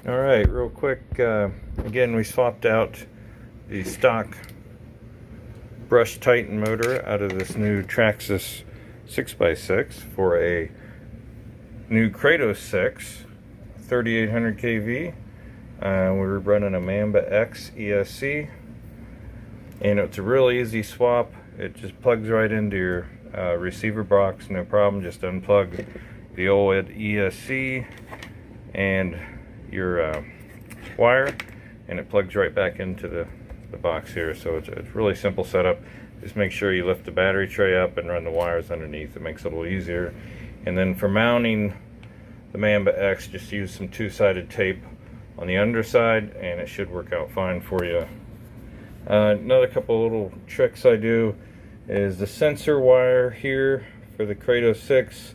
Alright, real quick, again we swapped out the stock Brush Titan motor out of this new Traxxas 6x6 for a new Kratos 6 3800 kV. We're running a Mamba X ESC, and it's a really easy swap. It just plugs right into your receiver box, no problem. Just unplug the old ESC and your wire, and it plugs right back into the box here. So it's really simple setup. Just make sure you lift the battery tray up and run the wires underneath. It makes it a little easier. And then for mounting the Mamba X, just use some two-sided tape on the underside and it should work out fine for you. Another couple little tricks I do is the sensor wire here for the Kratos 6.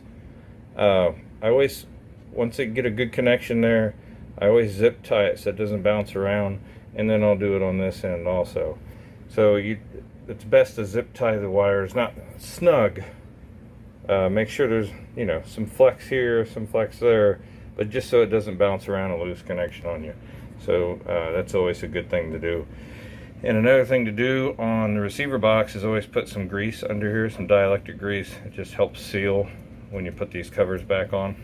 I always, once I get a good connection there, I always zip tie it so it doesn't bounce around, and then I'll do it on this end also. So it's best to zip tie the wires, not snug. Make sure there's, you know, some flex here, some flex there, but just so it doesn't bounce around a loose connection on you. So that's always a good thing to do. And another thing to do on the receiver box is always put some grease under here, some dielectric grease. It just helps seal when you put these covers back on.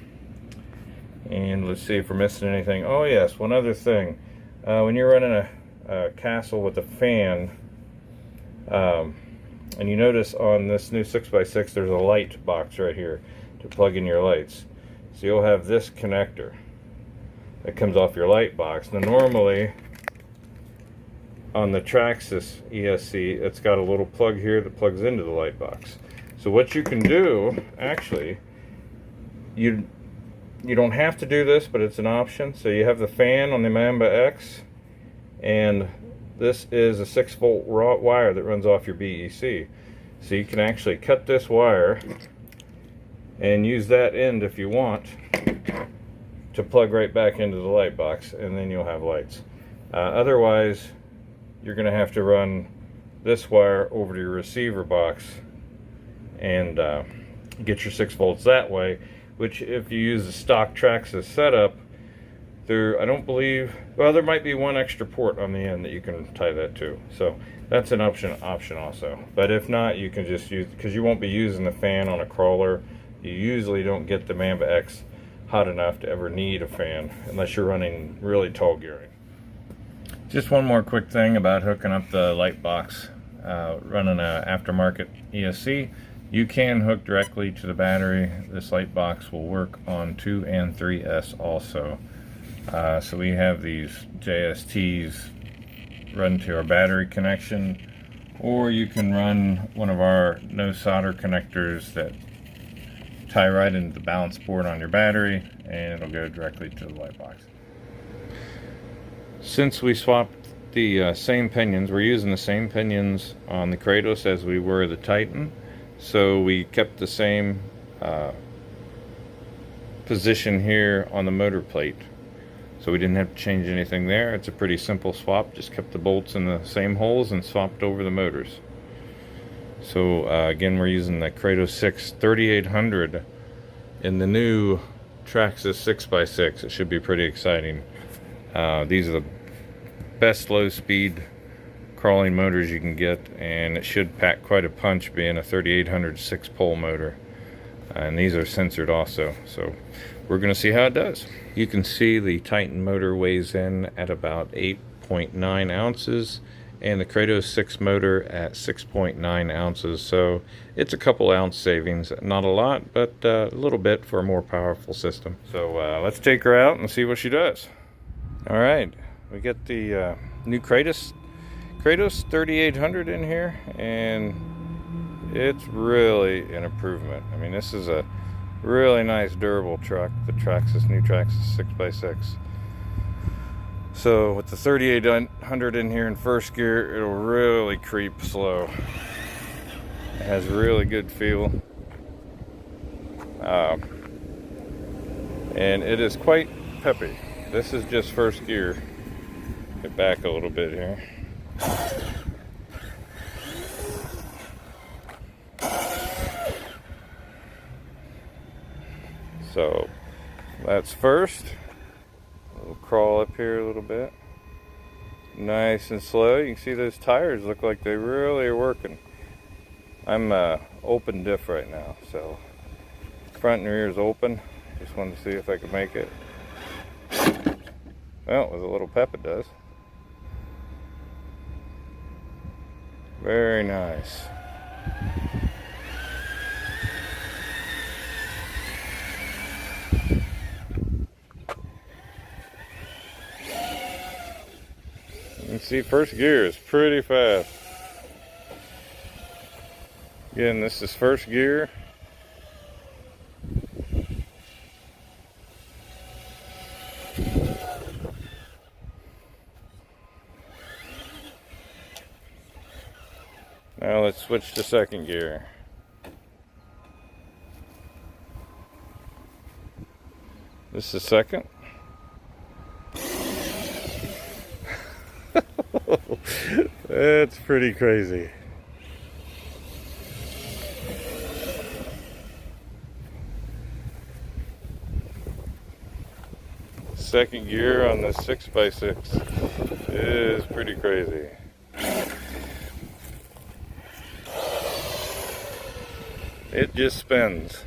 And let's see if we're missing anything. Oh yes, one other thing. When you're running a Castle with a fan, and you notice on this new 6x6 there's a light box right here to plug in your lights. So you'll have this connector that comes off your light box. Now normally on the Traxxas ESC, it's got a little plug here that plugs into the light box. So what you can do, actually, you don't have to do this, but it's an option. So you have the fan on the Mamba X, and this is a 6-volt raw wire that runs off your BEC. So you can actually cut this wire and use that end if you want to plug right back into the light box, and then you'll have lights. Otherwise, you're going to have to run this wire over to your receiver box and get your 6 volts that way, which if you use the stock Traxxas setup, I don't believe, well, there might be one extra port on the end that you can tie that to. So that's an option also. But if not, you can just use, because you won't be using the fan on a crawler. You usually don't get the Mamba X hot enough to ever need a fan unless you're running really tall gearing. Just one more quick thing about hooking up the light box. Running an aftermarket ESC, you can hook directly to the battery. This light box will work on 2 and 3S also. So we have these JSTs run to our battery connection, or you can run one of our no solder connectors that tie right into the balance board on your battery, and it'll go directly to the light box. Since we swapped the same pinions, we're using the same pinions on the Kratos as we were the Titan. So we kept the same position here on the motor plate. So we didn't have to change anything there. It's a pretty simple swap. Just kept the bolts in the same holes and swapped over the motors. So again, we're using the Kratos 6 3800 in the new Traxxas 6x6. It should be pretty exciting. These are the best low speed crawling motors you can get, and it should pack quite a punch being a 3800 6-pole motor. And these are sensored also, so we're going to see how it does. You can see the Titan motor weighs in at about 8.9 ounces and the Kratos 6 motor at 6.9 ounces, so it's a couple ounce savings. Not a lot, but a little bit for a more powerful system. So let's take her out and see what she does. Alright, we get the new Kratos 3800 in here, and it's really an improvement. I mean, this is a really nice durable truck, the new Traxxas 6x6. So with the 3800 in here in first gear, it'll really creep slow. It has really good feel. And it is quite peppy. This is just first gear. Get back a little bit here. So that's first. We'll crawl up here a little bit. Nice and slow. You can see those tires look like they really are working. I'm open diff right now, so front and rear is open. Just wanted to see if I could make it. Well, with a little pep it does. Very nice. You can see first gear is pretty fast. Again, this is first gear. Now let's switch to second gear. This is second. That's pretty crazy. Second gear on the 6x6 is pretty crazy. It just spins.